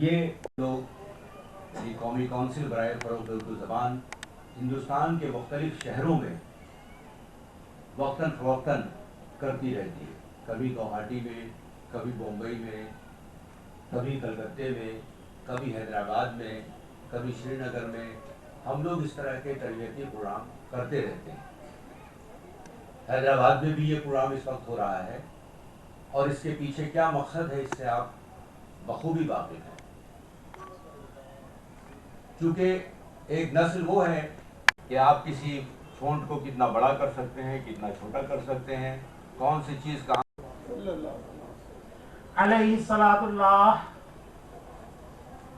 ये लोग ये कौमी काउंसिल बराए फ़रोग़ उर्दू ज़बान हिंदुस्तान के मुख्तलिफ़ शहरों में वक्तन फ़वक्तन करती रहती है। कभी गुवाहाटी में, कभी मुंबई में, कभी कलकत्ते में, कभी हैदराबाद में, कभी श्रीनगर में। हम लोग इस तरह के तरबियती प्रोग्राम करते रहते हैं। हैदराबाद में भी ये प्रोग्राम इस वक्त हो रहा है और इसके पीछे क्या मकसद है इससे आप बखूबी वाकिफ़ हैं। चूँकि एक नस्ल वो है कि आप किसी फ़ॉन्ट को कितना बड़ा कर सकते हैं, कितना छोटा कर सकते हैं, कौन सी चीज़ कहाँ। अलैहि सलातुल्लाह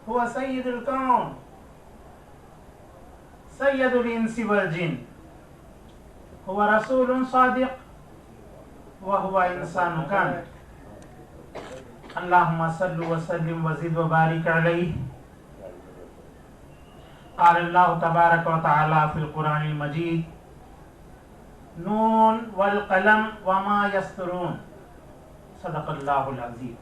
हुवा सय्यदुल कौन सय्यदुल इंसी वल जिन हुवा रसूलुन सादिक व हुवा इंसानुन कामिल। अल्लाहुम्मा सल्लि व सल्लिम व ज़िद व बारिक अलैहि। क़ाल अल्लाहु तबारक व तआला फ़िल क़ुरानिल मजीद नून वल क़लम व मा यस्तरून। सदक़ल्लाहुल अज़ीम।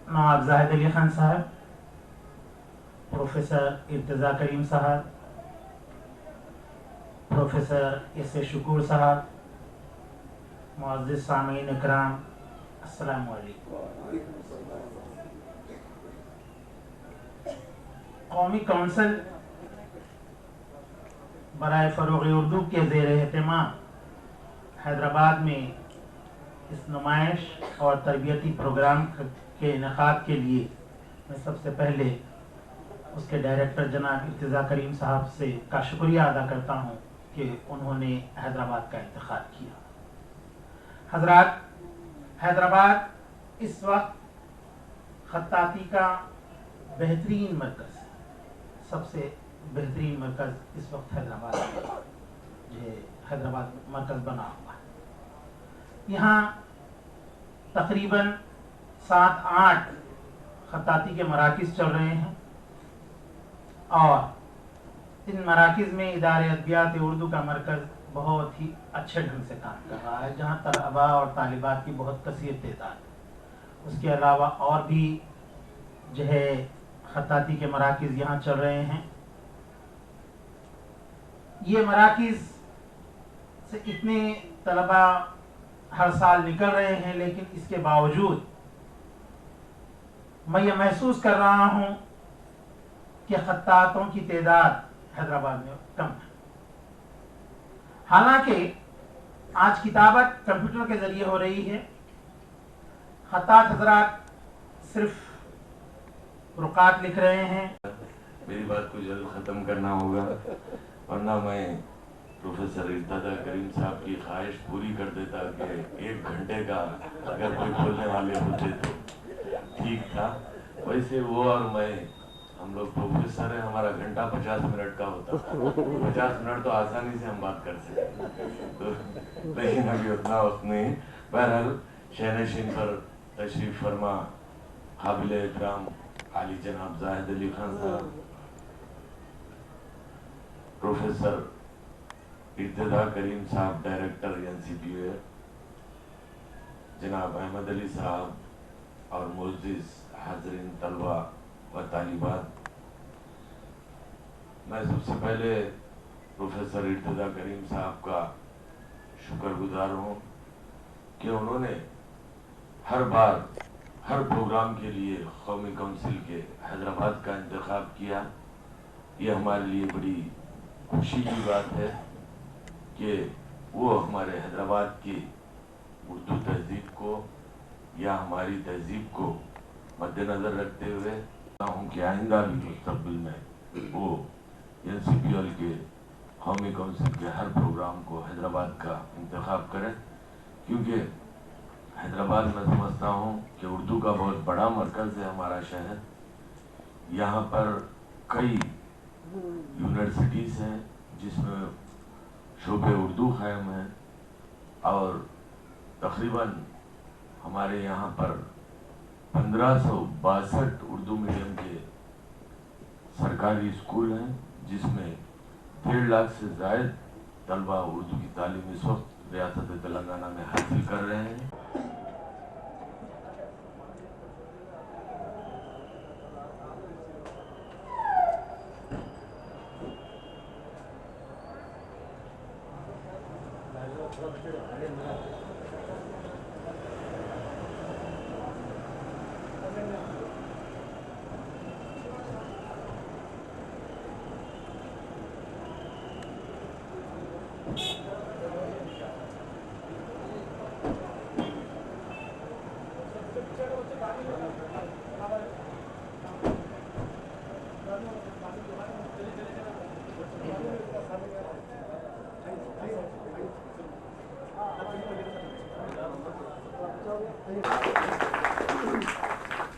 नवाब जाहिद अली खान साहब, प्रोफेसर इर्तिज़ा करीम साहब, प्रोफेसर एस शुकूर साहब, मुअज़्ज़िज़ सामीन इकराम, अस्सलामु अलैकुम। कौमी काउंसिल बराए फ़रोग़ उर्दू के ज़ेर एहतमाम हैदराबाद में इस नुमाइश और तरबियती प्रोग्राम के इनेकाद के लिए मैं सबसे पहले उसके डायरेक्टर जनाब इर्तिज़ा करीम साहब से का शुक्रिया अदा करता हूँ कि उन्होंने हैदराबाद का इंतखाब किया। हज़रात, हैदराबाद इस वक्त ख़त्ताती का बेहतरीन मरकज़, सबसे बेहतरीन मरकज़ इस वक्त हैदराबाद जो है हैदराबाद मरकज़ बना हुआ है। यहाँ तकरीबन 7-8 ख़त्ताती के मराकिज़ चल रहे हैं और इन मराकिज़ में इदारे अदबियात उर्दू का मरकज़ बहुत ही अच्छे ढंग से काम कर रहा है, जहाँ तलबा और तालिबात की बहुत कसीर तादाद है। उसके अलावा और भी जो है ख़त्ताती के मराकिज़ यहाँ चल रहे हैं। ये मराकिज़ से इतने तलबा हर साल निकल रहे हैं, लेकिन इसके बावजूद मैं ये महसूस कर रहा हूँ कि ख़त्तातों की तादाद हैदराबाद में कम है। हालांकि आज किताबत कंप्यूटर के ज़रिए हो रही है। ख़त्तात हज़रात सिर्फ रुकात लिख रहे हैं। मेरी बात को जल्द ख़त्म करना होगा, वरना मैं प्रोफेसर इर्तिज़ा करीम साहब की ख्वाहिश पूरी कर देता कि 1 घंटे का अगर कोई बोलने वाले होते तो ठीक था। वैसे वो और मैं, हम लोग प्रोफेसर हैं, हमारा घंटा 50 मिनट का होता था। 50 मिनट तो आसानी से हम बात कर सकते तो, लेकिन अभी उतना वक्त नहीं। बहरहाल शहनशीन पर तशरीफ़ फरमा काबिल इकराम आली जनाब जाहिद अली खान साहब, प्रोफेसर इर्तिज़ा करीम साहब डायरेक्टर NCPA, जनाब अहमद अली साहब और मुअज़्ज़िज़ हाज़रीन तलबा व तालिबात, मैं सबसे पहले प्रोफेसर इर्तिज़ा करीम साहब का शुक्रगुजार हूँ कि उन्होंने हर बार हर प्रोग्राम के लिए कौमी काउंसिल के हैदराबाद का इंतखाब किया। ये हमारे लिए बड़ी खुशी की बात है कि वो हमारे हैदराबाद की उर्दू तहज़ीब को या हमारी तहज़ीब को मद्देनज़र रखते हुए हूँ कि आइंदा भी मुस्तक़बिल में वो NCPL के कौमी काउंसिल के हर प्रोग्राम को हैदराबाद का इंतखाब करें, क्योंकि हैदराबाद में समझता हूँ कि उर्दू का बहुत बड़ा मरकज़ है हमारा शहर। यहाँ पर कई यूनिवर्सिटीज़ हैं जिसमें शोबे उर्दू क़ायम है और तकरीबन हमारे यहाँ पर 1562 उर्दू मीडियम के सरकारी स्कूल हैं, जिसमें 1.5 लाख से ज़ायद तलबा उर्दू की तालीम इस वक्त रियासत तेलंगाना में हासिल कर रहे हैं।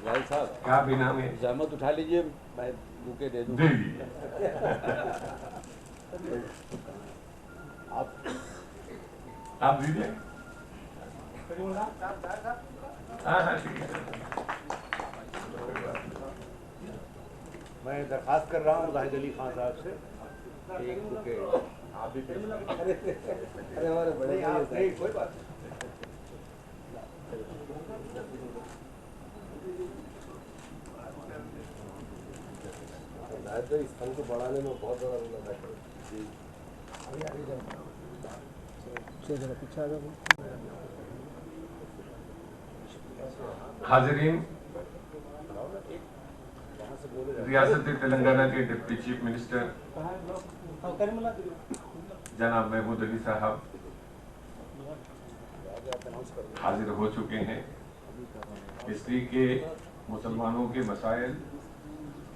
भाई साहब क्या बिना में जहमत उठा लीजिए, मैं बुके दे दूँ। दे दीजिए। आप दीजिए। हाँ ठीक है। मैं दरखास्त कर रहा हूँ जाहिद अली खान साहब से एक बुके आप भी पेश करें। अरे हमारे बड़े आप नहीं, कोई बात नहीं। इस फंड को बढ़ाने में बहुत बड़ा रोल अदा करें। जी पीछे आ जाओ। हाजिरीन, रियासत तेलंगाना के डिप्टी चीफ मिनिस्टर जनाब महमूद अली साहब हाजिर हो चुके हैं। इसलिए कि मुसलमानों के मसाइल,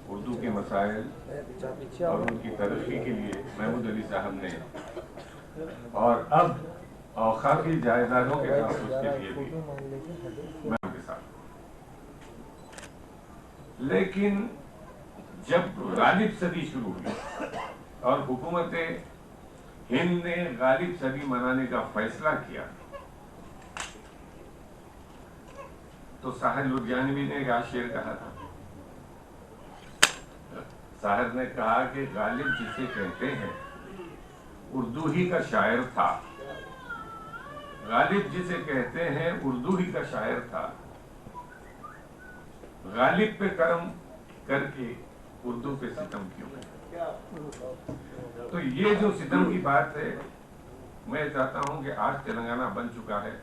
उर्दू के मसाइल और उनकी तरक्की के लिए महमूद अली साहब ने और अब औकाफी जायदादों के तहफ़्फ़ुज़ के लिए भी मैं उनके साथ। लेकिन जब गालिब सदी शुरू हुई और हुकूमत हिंद ने गालिब सदी मनाने का फैसला किया तो साहिर लुधियानवी ने एक शेर कहा था। साहिर ने कहा कि गालिब जिसे कहते हैं उर्दू ही का शायर था। गालिब जिसे कहते हैं उर्दू ही का शायर था। गालिब पे कर्म करके उर्दू पे सितम क्यों है। तो ये जो सितम की बात है, मैं चाहता हूं कि आज तेलंगाना बन चुका है।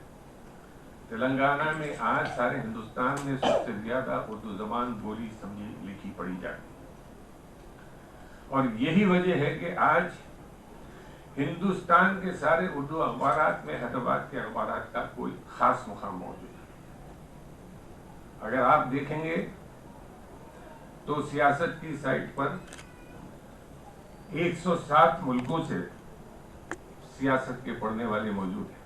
तेलंगाना में आज सारे हिंदुस्तान में सबसे ज्यादा उर्दू जबान बोली, समझी, लिखी, पढ़ी जाती है। और यही वजह है कि आज हिंदुस्तान के सारे उर्दू अखबारात में हैदराबाद के अखबारात का कोई खास मुकाम मौजूद है। अगर आप देखेंगे तो सियासत की साइट पर 107 मुल्कों से सियासत के पढ़ने वाले मौजूद हैं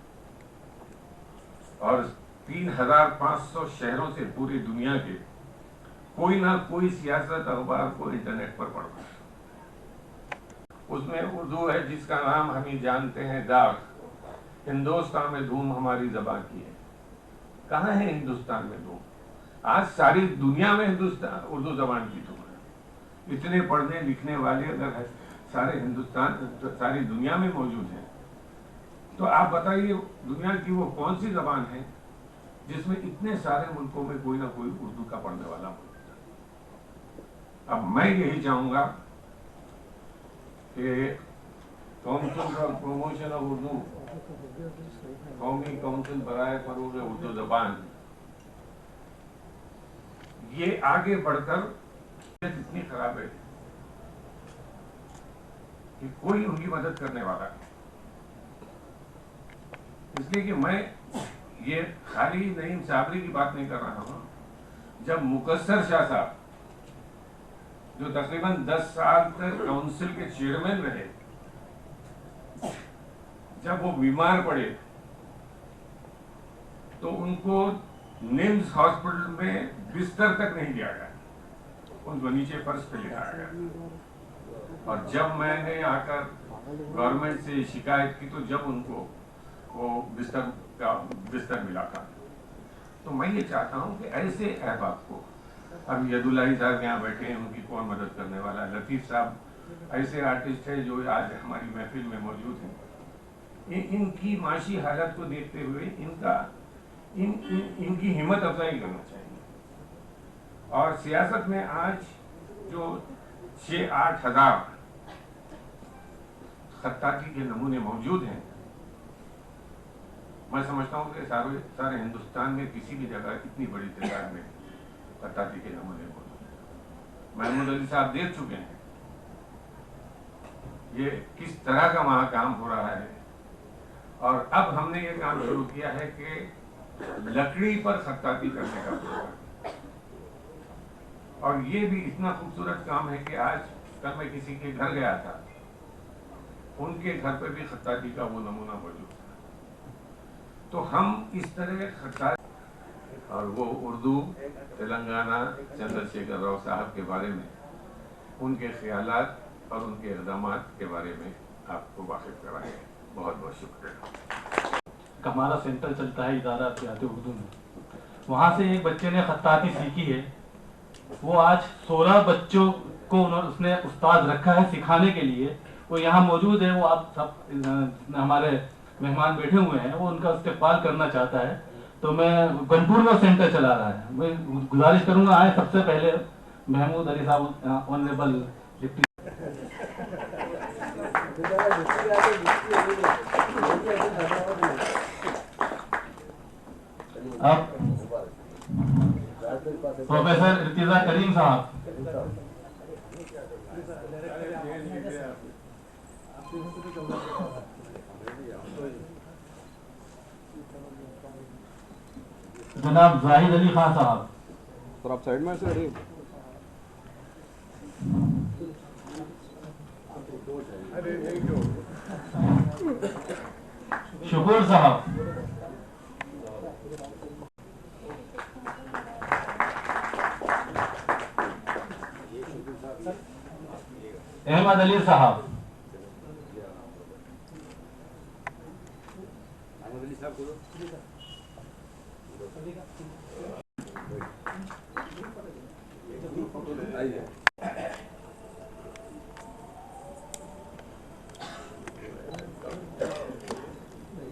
और 3500 शहरों से पूरी दुनिया के कोई ना कोई सियासत अखबार को इंटरनेट पर पढ़ता है। उसमें उर्दू है जिसका नाम हम ही जानते हैं, दाग। हिंदुस्तान में धूम हमारी जबान की है। कहाँ है हिंदुस्तान में धूम? आज सारी दुनिया में हिंदुस्तान उर्दू जबान की धूम है। इतने पढ़ने लिखने वाले अगर सारे हिंदुस्तान, सारी दुनिया में मौजूद हैं, तो आप बताइए दुनिया की वो कौन सी जबान है जिसमें इतने सारे मुल्कों में कोई ना कोई उर्दू का पढ़ने वाला मौजूद है। अब मैं यही चाहूंगा कि council for promotion of Urdu, कौमी काउंसिल बराए फरोग उर्दू जबान, ये आगे बढ़कर इतनी खराब है कि कोई उनकी मदद करने वाला नहीं। इसलिए कि मैं ये खाली नईम साबरी की बात नहीं कर रहा हूं। जब मुकस्सर शाह साहब जो तकरीबन 10 साल तक काउंसिल के चेयरमैन रहे, जब वो बीमार पड़े तो उनको निम्स हॉस्पिटल में बिस्तर तक नहीं दिया गया, उनको नीचे फर्श पे लिटाया गया। और जब मैंने आकर गवर्नमेंट से शिकायत की तो जब उनको वो बिस्तर मिला था। तो मैं ये चाहता हूं कि ऐसे अहबाब को, अब यदुल्लाही साहब यहाँ बैठे हैं, उनकी कौन मदद करने वाला है। लतीफ साहब ऐसे आर्टिस्ट है जो आज हमारी महफिल में मौजूद हैं। इनकी माशी हालत को देखते हुए इनकी हिम्मत अफजाई करना चाहिए। और सियासत में आज जो 6-8 हजार खत्ताती के नमूने मौजूद हैं, मैं समझता हूँ कि सारे हिंदुस्तान में किसी भी जगह इतनी बड़ी तादाद में खत्ताती के नमूने मौजूद। महमूद अली साहब देख चुके हैं ये किस तरह का वहाँ काम हो रहा है, और अब हमने ये काम शुरू किया है कि लकड़ी पर खत्ताती करने का प्रोग्राम। और ये भी इतना खूबसूरत काम है कि आज कल मैं किसी के घर गया था, उनके घर पर भी खत्ताती का वो नमूना मौजूद था। तो हम इस तरह खत्ताती, और वो उर्दू तेलंगाना चंद्रशेखर राव साहब के बारे में, उनके ख्यालात और उनके इक़दामात के बारे में आपको वाकिफ कराएंगे। बहुत बहुत शुक्रिया। हमारा सेंटर चलता है इदारा अरबियाती उर्दू में, वहाँ से एक बच्चे ने खत्ताती सीखी है। वो आज 16 बच्चों को उसने उस्ताद रखा है सिखाने के लिए। वो यहाँ मौजूद है, वो आप सब हमारे मेहमान बैठे हुए हैं, वो उनका इस्तेक़बाल करना चाहता है। तो मैं गनपुर में सेंटर चला रहा है, मैं गुजारिश करूँगा आए सबसे पहले महमूद अली साहब ऑनरेबल डिप्टी। अब प्रोफेसर इर्तिजा करीम साहब, जनाब जाहिद अली खान साहब, सर आप साइड में से शुक्र साहब, अहमद अली साहब,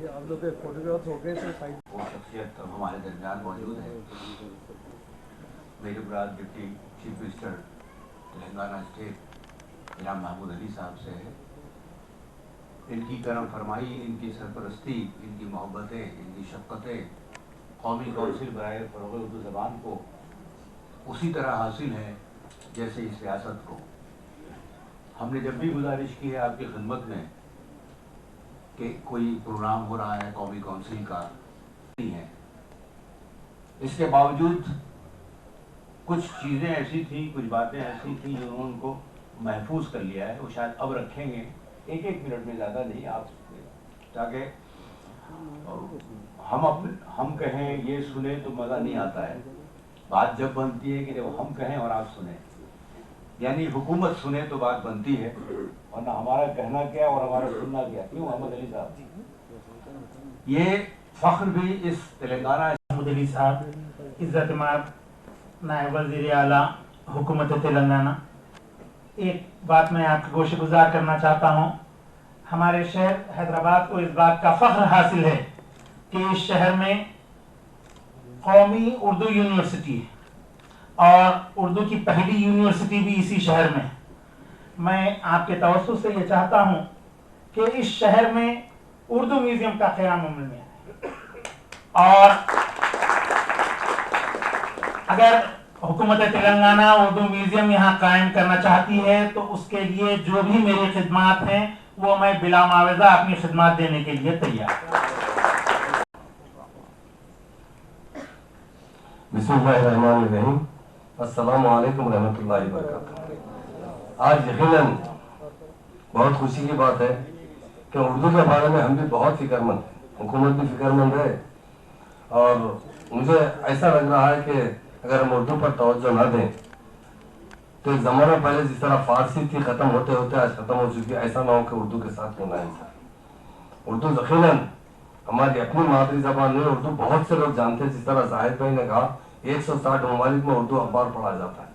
आप लोग के फोटोग्राफ्स हो गए थे। वो शख्सियत अब हमारे दरमियान मौजूद है। मेरे मुराद deputy chief minister Telangana state जनाब महमूद अली साहब से है। इनकी करम फरमाई, इनकी सरपरस्ती, इनकी मोहब्बतें, इनकी शफ़क़तें कौमी कौंसिल बराए फ़रोग़ उर्दू ज़बान को उसी तरह हासिल है जैसे इस रियासत को। हमने जब भी गुजारिश की है आपकी खिदमत में कि कोई प्रोग्राम हो रहा है कौमी कौंसिल का, नहीं है, इसके बावजूद कुछ चीज़ें ऐसी थी, कुछ बातें ऐसी थी जो उन्होंने उनको महफूज कर लिया है। वो शायद अब रखेंगे, एक एक मिनट में, ज़्यादा नहीं, आप, ताकि हम कहें ये सुने तो मज़ा नहीं आता है। बात जब बनती है कि जब हम कहें और आप सुने, यानी हुकूमत सुने तो बात बनती है, वरना हमारा कहना क्या और हमारा सुनना क्या। क्यों अहमद अली साहब, ये फ़ख्र भी इस तेलंगाना महमूद अली साहब, इज़्ज़त माब नायब वज़ीर आला हुकूमत तेलंगाना, एक बात मैं आपके गोश गुजार करना चाहता हूँ। हमारे शहर हैदराबाद को इस बात का फ़ख्र हासिल है कि इस शहर में कौमी उर्दू यूनिवर्सिटी है और उर्दू की पहली यूनिवर्सिटी भी इसी शहर में। मैं आपके तवज्जुह से ये चाहता हूँ कि इस शहर में उर्दू म्यूज़ियम का क़याम अमल में आए, और अगर हुकूमत तेलंगाना उर्दू म्यूज़ियम यहाँ कायम करना चाहती है तो उसके लिए जो भी मेरी खिदमात हैं वो मैं बिला मुआवजा अपनी खिदमात देने के लिए तैयार। बिस्मिल्लाहिर्रहमानिर्रहीम, अस्सलामु अलैकुम रहमतुल्लाहि व बरकातुहू। आज यकीनन बहुत खुशी की बात है कि उर्दू के बारे में हम भी बहुत फिक्रमंद हैं, हुकूमत भी फिक्रमंद है, और मुझे ऐसा लग रहा है कि अगर हम उर्दू पर तवज्जो ना दें तो एक ज़माना पहले जिस तरह फारसी थी, ख़त्म होते होते आज ख़त्म हो चुकी है, ऐसा ना हो कि उर्दू के साथ होना है। उर्दू यकीनन हमारी अपनी मादरी ज़बान में उर्दू बहुत से लोग जानते हैं। जिस तरह जाहिद भाई ने कहा 160 ममालिक में उर्दू अखबार पढ़ा जाता है।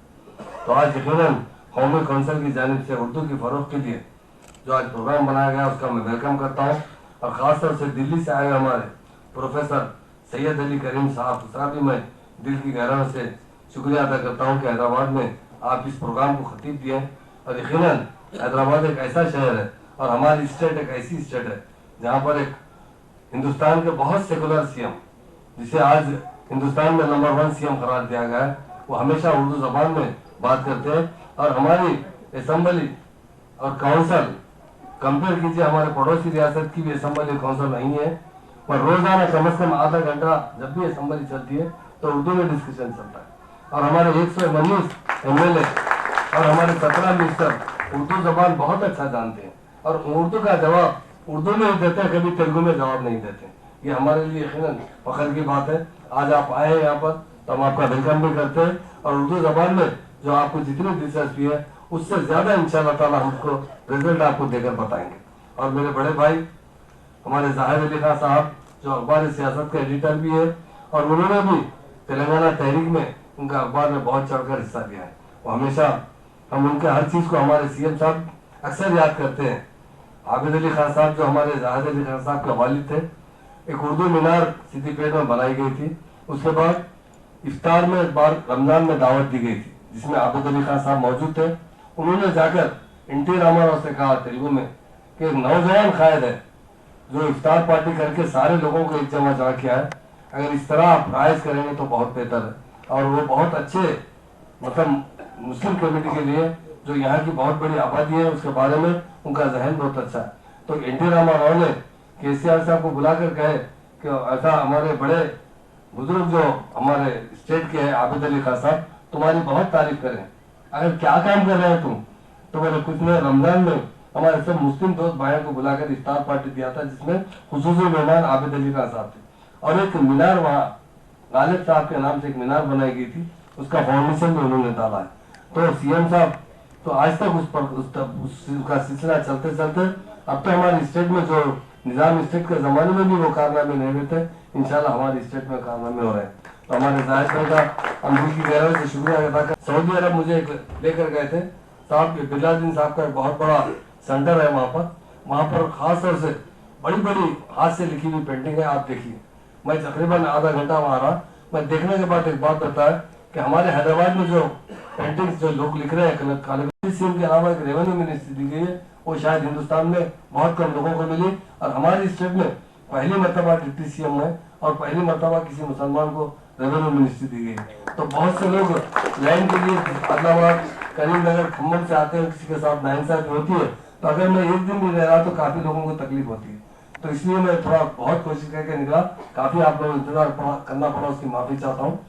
तो आज यकीनन कौमी कौंसिल की जानिब से उर्दू की फ़रोग़ के लिए जो आज प्रोग्राम बनाया गया उसका मैं वेलकम करता हूँ, और ख़ासतौर से दिल्ली से आए हमारे प्रोफेसर सैयद अली करीम साहब, उसका भी मैं दिल की गहराइयों से शुक्रिया अदा करता हूँ कि हैदराबाद में आप इस प्रोग्राम को खतीब दिए। और यकीनन हैदराबाद एक ऐसा शहर है और हमारी स्टेट एक ऐसी स्टेट है जहाँ पर एक हिंदुस्तान के बहुत सेकुलर सीएम, जिसे आज हिंदुस्तान में नंबर 1 सीएम करार दिया गया है, वो हमेशा उर्दू जबान में बात करते हैं। और हमारी असेंबली और काउंसिल कंपेयर कीजिए, हमारे पड़ोसी रियासत की भी असेंबली काउंसिल नहीं है, पर रोजाना कम से कम आधा घंटा जब भी असेंबली चलती है तो उर्दू में डिस्कशन चलता है। और हमारे 119 MLA और हमारे 17 मिनिस्टर उर्दू जबान बहुत अच्छा जानते हैं और उर्दू का जवाब उर्दू में ही देते हैं, कभी तेलुगु में जवाब नहीं देते। ये हमारे लिए यकीनन फख्र की बात है। आज आप आए हैं यहाँ पर तो हम आपका वेलकम भी करते हैं और उर्दू जबान में जो आपको जितनी दिलचस्पी है उससे ज्यादा इंशाअल्लाह ताला हमको रिजल्ट आपको देकर बताएंगे। और मेरे बड़े भाई हमारे जाहिर अली खान साहब जो अखबार सियासत के एडिटर भी है और उन्होंने भी तेलंगाना तहरीक में उनका अखबार में बहुत चढ़कर हिस्सा लिया है। वो हमेशा हम उनके हर चीज को हमारे सीएम साहब अक्सर याद करते हैं। आबिद अली खान साहब जो हमारे जाहिर अली खान साहब के वालिद थे, एक उर्दू मीनार सिद्दीपेट में बनाई गई थी। उसके बाद इफ्तार में एक बार रमजान में दावत दी गई थी जिसमें आबिद अली खान साहब मौजूद थे। उन्होंने जाकर NT रामाराव से कहा तेलुगु में कि एक नौजवान कायद है जो इफ्तार पार्टी करके सारे लोगों को एक जमा जमा किया है, अगर इस तरह आप राइज करेंगे तो बहुत बेहतर है। और वो बहुत अच्छे मतलब मुस्लिम कम्युनिटी के लिए जो यहाँ की बहुत बड़ी आबादी है उसके बारे में उनका जहन बहुत अच्छा है। तो NT रामाराव ने KCR साहब को बुलाकर कहे कि ऐसा हमारे बड़े बुजुर्ग जो हमारे स्टेट के हैं आबिद अली खान साहब तुम्हारी बहुत तारीफ करें, अगर क्या काम कर रहे हैं तुम। तो मैंने कुछ में रमजान में हमारे सब मुस्लिम दोस्त भाइयों को बुलाकर इफ्तार पार्टी दिया था जिसमें खुसूसी मेहमान आबिद अली खान साहब थे और एक मीनार वहाँ गालिब साहब के नाम से एक मीनार बनाई गई थी, उसका फाउंडेशन भी उन्होंने डाला है। तो सीएम साहब तो आज तक उसका सिलसिला चलते चलते अब तो हमारे स्टेट में जो निजाम स्टेट के जमाने में भी वो कारनामे नहीं हुए थे, इंशाल्लाह हमारे स्टेट में कारनामे हो रहे हैं। तो हमारे जाहिर भाई का हम दिल की गहराई से शुक्रिया अदा कर। सऊदी अरब मुझे लेकर गए थे साहब, बिलाउद्दीन साहब का बहुत बड़ा सेंटर है वहाँ पर खास तौर से बड़ी बड़ी हाथ से लिखी हुई पेंटिंग है। आप देखिए, मैं तकरीबन आधा घंटा वहाँ रहा। मैं देखने के बाद एक बात बताया कि हमारे हैदराबाद में जो पेंटिंग्स जो लोग लिख रहे हैं सीएम के अलावा एक रेवेन्यू मिनिस्ट्री दी गई है, वो शायद हिंदुस्तान में बहुत कम लोगों को मिली और हमारी स्टेट में पहली मरतबा डिप्टी सीएम है और पहली मरतबा किसी मुसलमान को रेवेन्यू मिनिस्ट्री दी गई। तो बहुत से लोग लाइन के लिए आदिलाबाद करीमनगर खम्मम से आते हैं, किसी के साथ नाइंसाफी होती है, तो अगर मैं एक दिन भी रह रहा तो काफी लोगों को तकलीफ होती है। तो इसलिए मैं थोड़ा बहुत कोशिश करके निकला, काफी आप लोगों को इंतजार करना पड़ा, उसकी माफी चाहता हूँ।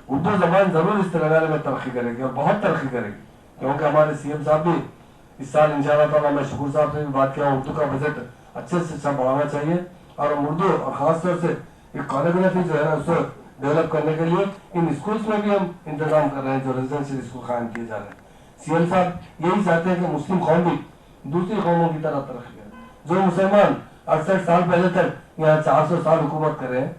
उर्दू जबान जरूर इस तेलंगाना में तरक्की करेगी और बहुत तरक्की करेगी, क्योंकि हमारे सीएम साहब भी इस साल इंशाअल्लाह ताला, मैं शुक्र साहब से भी बात किया, उर्दू का बजट अच्छे से अच्छा बढ़ाना चाहिए और हम उर्दू और खासतौर से एक कोरियोग्राफी जो है ना उसे डेवलप करने के लिए इन स्कूल्स में भी हम इंतजाम कर रहे हैं, जो रेजिडेंशियल स्कूल कायम किए जा रहे हैं। सीएम साहब यही चाहते हैं कि मुस्लिम कौम भी दूसरी कौमों की तरह तरक्की करे। जो मुसलमान 68 साल पहले तक यहाँ 400 साल हुकूमत कर रहे हैं,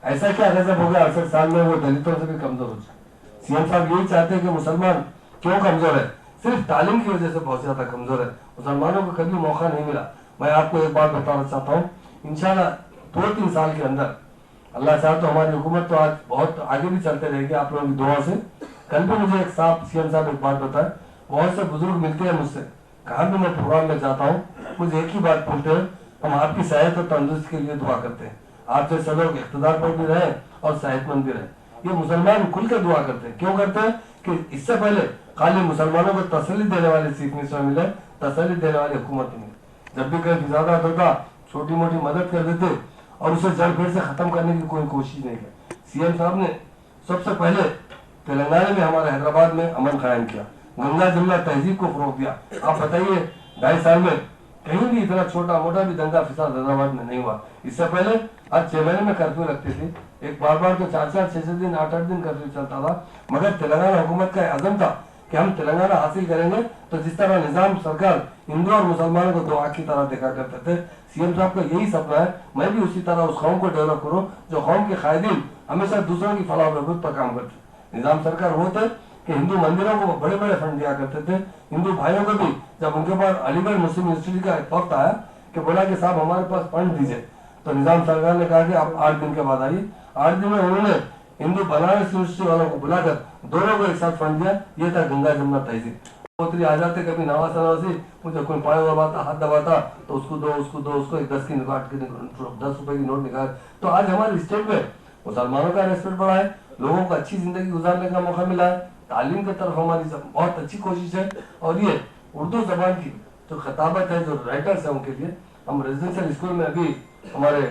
ऐसा क्या गजब हो गया 68 साल में वो दलितों से भी कमजोर हो जाए। सीएम साहब यही चाहते हैं कि मुसलमान क्यों कमजोर है, सिर्फ तालीम की वजह से बहुत ज्यादा कमजोर है, मुसलमानों को कभी मौका नहीं मिला। मैं आपको एक बात बताना चाहता हूँ, इंशाल्लाह 2-3 साल के अंदर अल्लाह चाहे तो हमारी हुकूमत तो आज बहुत आगे भी चलते रहेगी आप लोगों की दुआ से। कल भी मुझे एक साहब सीएम साहब एक बात बताए, बहुत से बुजुर्ग मिलते हैं मुझसे, कहा भी मैं प्रोग्राम में जाता हूँ, मुझे एक ही बात बोलते हैं, हम आपकी सेहत और तंदुरुस्ती के लिए दुआ करते हैं, आप जैसे लोग इख्तिदार पर भी रहे और सेहतमंद भी रहे। ये मुसलमान खुल कर दुआ करते हैं। क्यों करते हैं कि इससे पहले खाली मुसलमानों को तसल्ली देने वाले चीफ मिनिस्टर मिले, तसल्ली देने वाली हुकूमत मिले। जब भी कहीं फिजादा होता छोटी मोटी मदद कर देते और उसे जड़ फिर से खत्म करने की कोई कोशिश नहीं की। सीएम साहब ने सबसे पहले तेलंगाना में हमारे हैदराबाद में अमन कायम किया, गंगा जमुना तहजीब को फरोग दिया। आप बताइए 2.5 साल में कहीं भी इतना छोटा मोटा भी दंगा फिसाद हैदराबाद में नहीं हुआ। इससे पहले आज 6 महीने में कर्फ्यू रखते थे, एक बार तो 4-4, 6-6 दिन, 8-8 दिन कर्फ्यू चलता था, मगर तेलंगाना हुकूमत का अज़म था कि हम तेलंगाना हासिल करेंगे। तो जिस तरह निजाम सरकार हिंदू और मुसलमानों को दो आँख की तरह देखा करते थे, सीएम साहब का यही सपना है मैं भी उसी तरह उस कौम को डेवलप करूँ जो कौम के कायदीन हमेशा दूसरों की फलाह बहबूद पर काम करते। निजाम सरकार वो थे कि हिंदू मंदिरों को बड़े बड़े फंड दिया करते थे, हिंदू भाइयों को भी जब उनके पास अलीगढ़ मुस्लिम यूनिवर्सिटी का एक वक्त आया कि बोला कि साहब हमारे पास फंड दीजिए, तो निजाम सरकार ने कहा कि आप 8 दिन के बाद आइए। 8 दिन में उन्होंने हिंदू बनारस यूनिवर्सिटी वालों को बुलाकर दोनों को एक साथ फंड दिया। ये था गंगा जमुना तहजीब। आ जाते कभी नवाज नवाजी, मुझे कोई पानी दबाता, हाथ दबाता तो उसको दो, उसको एक 10 रुपए की नोट निकाल। तो आज हमारे स्टेट में मुसलमानों का रेस्पेक्ट बढ़ा है, लोगों को अच्छी जिंदगी गुजारने का मौका मिला है, तालीम की तरफ हमारी बहुत अच्छी कोशिश है। और ये उर्दू जबान की जो खताबत है, जो राइटर्स है, उनके लिए हम रेजिडेंशियल स्कूल में अभी हमारे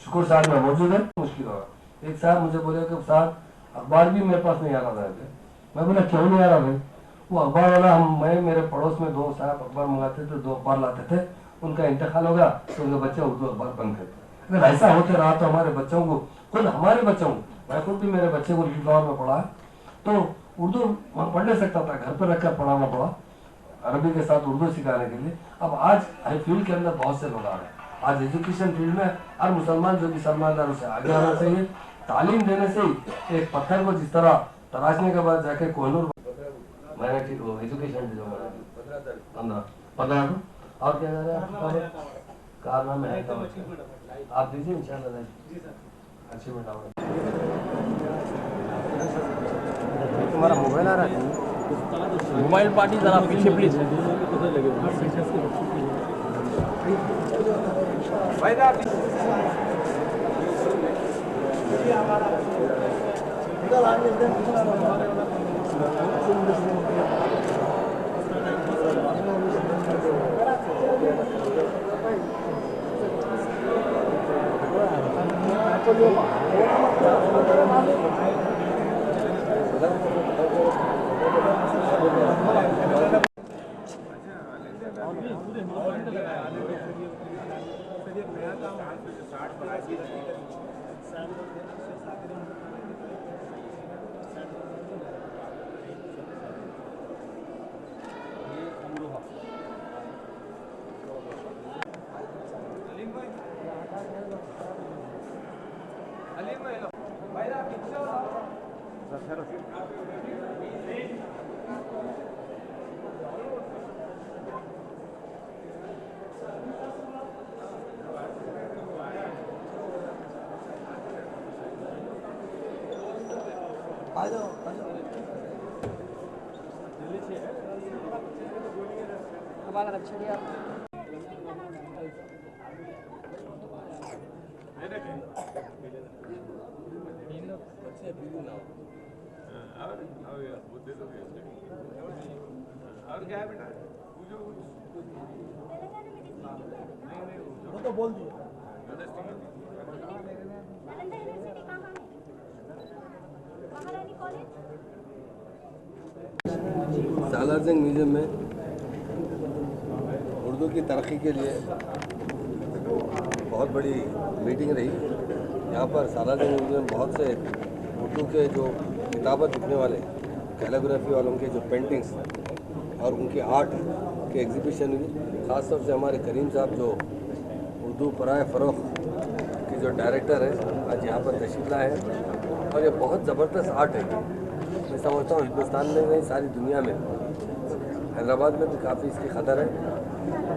शुक्र साहब में मौजूद है। मुश्किल होगा, एक साहब मुझे बोले कि साहब अखबार भी मेरे पास नहीं आ रहा था। मैं बोला क्यों नहीं आ रहा भाई? वो अखबार वाला मैं मेरे पड़ोस में 2 साहब अखबार मंगाते थे, 2 अखबार लाते थे, उनका इंतकाल होगा तो उनके बच्चे उर्दू अखबार बंद करते। अगर ऐसा होते रहा तो हमारे बच्चों को, खुद हमारे बच्चों को, मैं खुद भी मेरे बच्चे को लिखा में पढ़ा है तो उर्दू पढ़ नहीं सकता था, घर पर रखकर पढ़ाना पड़ा अरबी के साथ उर्दू सिखाने के लिए। अब आज फील्ड के अंदर बहुत से लोग आ रहे हैं। आज एजुकेशन फील्ड में हर मुसलमान जो भी सलमानदार उसे आगे आना चाहिए। तालीम देने से ही एक पत्थर को जिस तरह तराशने के बाद जाके कोहिनूर मैंने ठीक हो एजुकेशन 15 और क्या कारनामे है आप दीजिए इंशाल्लाह। अच्छी मिनट तुम्हारा मोबाइल आ रहा है, मोबाइल पार्टी जरा पीछे प्लीज। और क्या है बेटा? वो तो बोल दिया। सालार जंग म्यूजियम में उर्दू की तरक्की के लिए बहुत बड़ी मीटिंग रही। यहाँ पर सालार जंग म्यूजियम बहुत से उर्दू के जो किताबत लिखने वाले, कैलीग्राफी वालों के जो पेंटिंग्स और उनकी आर्ट के एग्जीबिशन हुई। ख़ास तौर से हमारे करीम साहब जो उर्दू पराए फ़रोख्त के जो डायरेक्टर हैं आज यहाँ पर तशरीफ़ लाए हैं और ये बहुत ज़बरदस्त आर्ट है। मैं समझता हूँ हिंदुस्तान में नहीं सारी दुनिया में, हैदराबाद में भी काफ़ी इसकी कदर है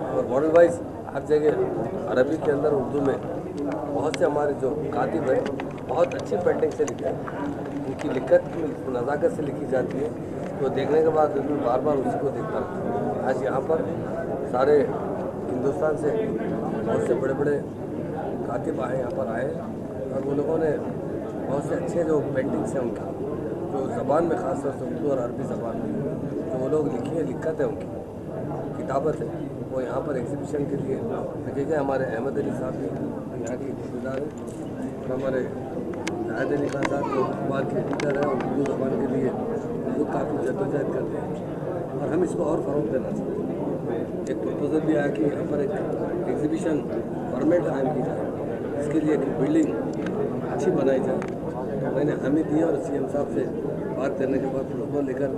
और वर्ल्ड वाइज हर जगह अरबी के अंदर उर्दू में बहुत से हमारे जो कातिब हैं बहुत अच्छी पेंटिंग से लिखे हैं। उनकी लिखत नज़ाकत से लिखी जाती है तो देखने के बाद मैं बार बार उसी को देखता हूँ। आज यहाँ पर सारे हिंदुस्तान से बहुत से बड़े बड़े कातिब आए, यहाँ पर आए और वो लोगों ने बहुत से अच्छे जो पेंटिंग्स हैं उनकी जो ज़बान में ख़ास तौर से उर्दू और अरबी ज़बान में जो वो लोग लिखी है, लिखत है उनकी किताबत है, वो यहाँ पर एग्जीबिशन के लिए रखे गए। हमारे अहमद अली साहब भी यहाँ के ठेकेदार हैं और हमारे जाहिद अली खान साहब जो अखबार के एडिटर है और उर्दू ज़बान के लिए वो काफ़ी जद्दोजहद करते हैं और हम इसको और फ़रोग़ देना चाहते हैं। एक प्रपोजल भी आया कि यहाँ पर एक एग्जीबिशन फॉर्मेट कायम की जाए, इसके लिए एक बिल्डिंग अच्छी बनाई जाए। मैंने हामी दी और CM साहब से बात करने के बाद प्रपोजल लेकर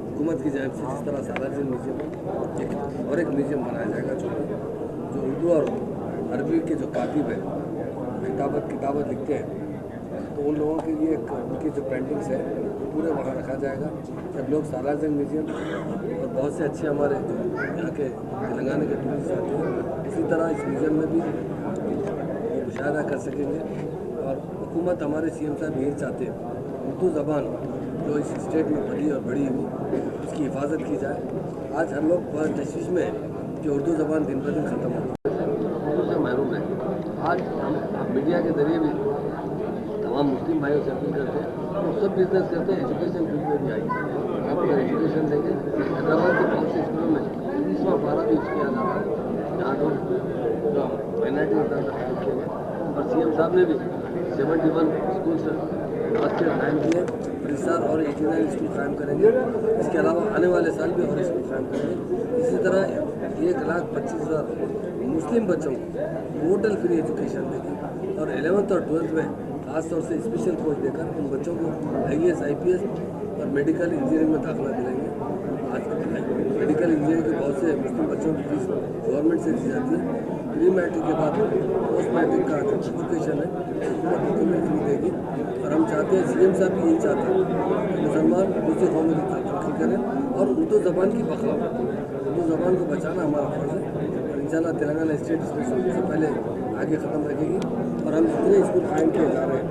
हुकूमत की जानिब से जिस तरह सालार जंग म्यूजियम और एक म्यूजियम बनाया जाएगा जो उर्दू और अरबी के जो कातिब है किताबत लिखते हैं तो उन लोगों के लिए उनकी जो पेंटिंग्स है पूरे वहाँ रखा जाएगा। जब लोग सालार जंग म्यूजियम और बहुत से अच्छे हमारे यहाँ के तेलंगाना के टूरिस्ट आते हैं, इसी तरह इस म्यूजियम में भी ये मुशाहिदा कर सकेंगे। और हुकूमत हमारे CM साहब यही चाहते हैं उर्दू ज़बान जो इस स्टेट में पली और बड़ी हुई उसकी हिफाजत की जाए। आज हर लोग बहुत तशवीश में है कि उर्दू ज़बान दिन ब दिन ख़त्म हो रही है, उर्दू से महरूम है। आज हम मीडिया के ज़रिए भी तमाम मुस्लिम भाइयों से अपील करते हैं, वो सब बिजनेस करते हैं, एजुकेशन फील्ड में भी आई। आप अगर एजुकेशन देंगे, हैदराबाद के बहुत से स्कूलों में 20वां पारा भी किया जाता है, जहाँ लोग जो माइनॉरिटी होता है किए गए। और CM साहब ने भी 71 स्कूल से मास्टर कायम किए और इस साल और 89 स्कूल कायम करेंगे। इसके अलावा आने वाले साल भी और स्कूल कायम करेंगे। इसी तरह 1,25,000 मुस्लिम बच्चों को टोटल फ्री एजुकेशन देगी और 11th और 12th में खासतौर से स्पेशल कोच देकर उन बच्चों को IAS, IPS और मेडिकल इंजीनियरिंग में दाखिला दिलाएंगे। आज मेडिकल इंजीनियरिंग के बहुत से मुस्लिम बच्चों की फीस गवर्नमेंट से दी जाती है। प्री मैट्रिक के बाद पोस्ट मैट्रिक का जो एजुकेशन है हुकूमत डॉक्यूमेंट फ्री देगी। और हम चाहते हैं, CM साहब भी यही चाहते हैं कि मुसलमान दूसरी कौमों की तरक्की करें और उर्दू ज़बान की बखा, उर्दू ज़बान को बचाना हमारा फर्ज है। और इंशाल्लाह तेलंगाना स्टेट इसमें सबसे पहले आगे ख़त्म रखेगी। और हम जितने स्कूल कायम किए जा रहे हैं,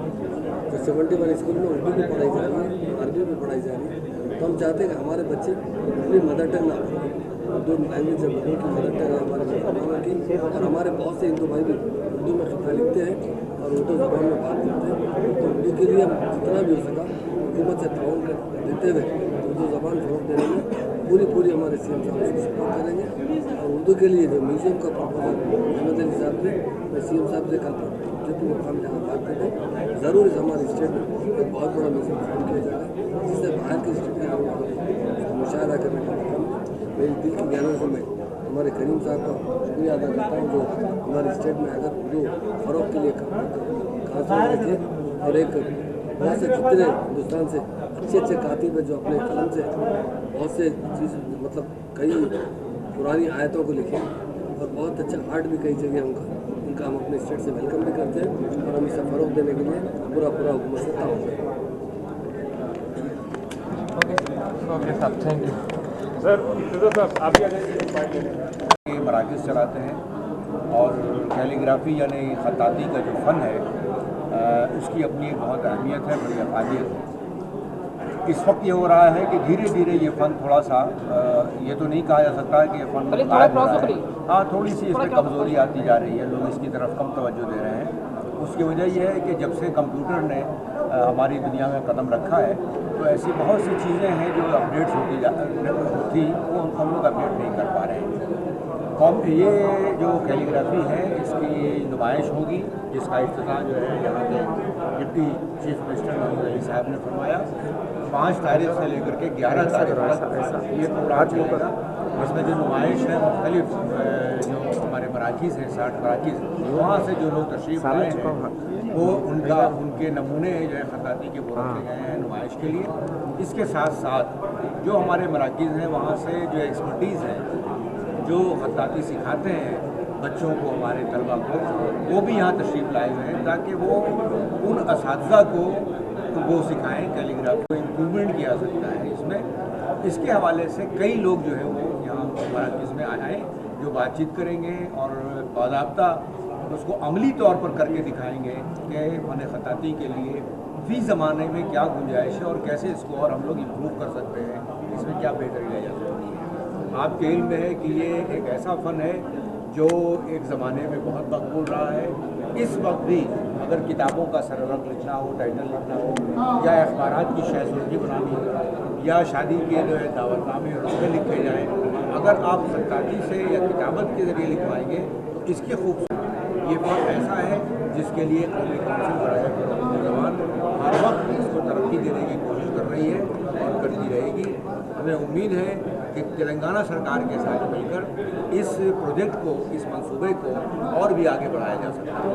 तो 71 स्कूल में उर्दू भी पढ़ाई जा रही है, अरबी भी पढ़ाई जा रही है। तो हम चाहते हैं कि हमारे बच्चे अपनी मदर टंग ना पढ़ें, उर्दू लैंग्वेज जब उनकी मदर टंग है हमारे मुसलमानों की। और हमारे बहुत से हिंदू भाई भी उर्दू में खत लिखते हैं और उर्दू ज़बान में बात करते हैं। तो उर्दू के लिए हम जितना भी हो सका हुकूमत से ताउन देते हुए उर्दू ज़बान फ़रोग़ देने में पूरी हमारे CM साहब उसको सपोर्ट करेंगे। और उर्दू के लिए जो म्यूज़ियम का प्रपोजल अहमद अली साहब ने, मैं CM साहब से कल जो कि मुकाम जहाँ बात करते ज़रूर हमारे स्टेट में एक बहुत बड़ा म्यूज़ियम कायम किया जाएगा, जिससे बाहर के स्टेट के लोगों को मुशाहरा करने का मौका मिले। मेरी दिल की गहराई से मैं हमारे करीम साहब का शुक्रिया अदा करता हूँ, जो हमारे स्टेट में अगर उर्दू फ़रोग़ के लिए खास रखे। और एक बहुत से जितने हिंदुस्तान से अच्छे कातिब है जो अपने कलम से बहुत से चीज़ मतलब कई पुरानी आयतों को लिखे और बहुत अच्छा आर्ट भी कई जगह उनका हम अपने स्टेट से वेलकम भी करते हैं। और हम इसे फ़रोग़ देने के लिए पूरा हुकूमत से ताउन करें। ओके साहब, थैंक यू सर। आप क्या मराकज़ चलाते हैं और कैलीग्राफी यानी ख़त्ताती का जो फ़न है उसकी अपनी बहुत अहमियत है, बड़ी अफादियत है। इस वक्त ये हो रहा है कि धीरे धीरे ये फ़न थोड़ा सा ये तो नहीं कहा जा सकता है कि ये फ़न गायब हो रहा है। हाँ, थोड़ी सी इसमें कमज़ोरी आती जा रही है, लोग इसकी तरफ कम तवज्जो दे रहे हैं। उसकी वजह यह है कि जब से कंप्यूटर ने हमारी दुनिया में कदम रखा है तो ऐसी बहुत सी चीज़ें हैं जो अपडेट्स होती वो हम लोग अपडेट नहीं कर पा रहे हैं। ये जो कैलीग्राफी है इसकी नुमाइश होगी, जिसका इफ्तिताह जो है यहाँ के deputy chief minister Mahmood Ali sahab ने फरमाया। 5 तारीख से लेकर के 11 तारीख तक ये प्रोग्राम चलेगा। इसमें जो नुमाइश है मुख्तलिफ जो हमारे मराकीज़ हैं, 60 मराकीज़, वहाँ से जो लोग तशरीफ़ लाए हैं वो उनके नमूने जो है ख़त्ताती के वो रखे गए हैं नुमाइश के लिए। इसके साथ साथ जो हमारे मराकीज़ हैं वहाँ से जो एक्सपर्टीज़ है जो ख़त्ताती सिखाते हैं बच्चों को, हमारे तलबा को, वो भी यहाँ तशरीफ़ लाए हुए हैं ताकि वो उन असातिज़ा को वो सिखाएँ। कैलीग्राफी को इम्प्रूवमेंट किया सकता है इसमें। इसके हवाले से कई लोग जो है वो यहाँ मराकज़ में आए जो बातचीत करेंगे और बाज़ाब्ता उसको अमली तौर पर करके दिखाएंगे कि फ़न ख़त्ताती के लिए फ़ी ज़माने में क्या गुंजाइश है और कैसे इसको और हम लोग इम्प्रूव कर सकते हैं, इसमें क्या बेहतरी लाई जा सकती है। आपके इल्म में है कि ये एक ऐसा फ़न है जो एक ज़माने में बहुत मकबूल रहा है। इस वक्त भी अगर किताबों का सररक लिखना हो, टाइटल लिखना हो, या अखबारात की शहसुर्खी बनानी हो, या शादी के जो है दावतनामे और उसमें लिखे जाएँ, अगर आप ख़त्ताती से या किताबत के ज़रिए लिखवाएंगे तो इसकी खूबसूरती ये फ़न ऐसा है जिसके लिए कौमी कौंसिल बराए उर्दू ज़बान हर वक्त इसको तरक्की देने की कोशिश कर रही है और करती रहेगी। हमें उम्मीद है कि तेलंगाना सरकार के साथ मिलकर इस प्रोजेक्ट को, इस मंसूबे को और भी आगे बढ़ाया जा सकता है।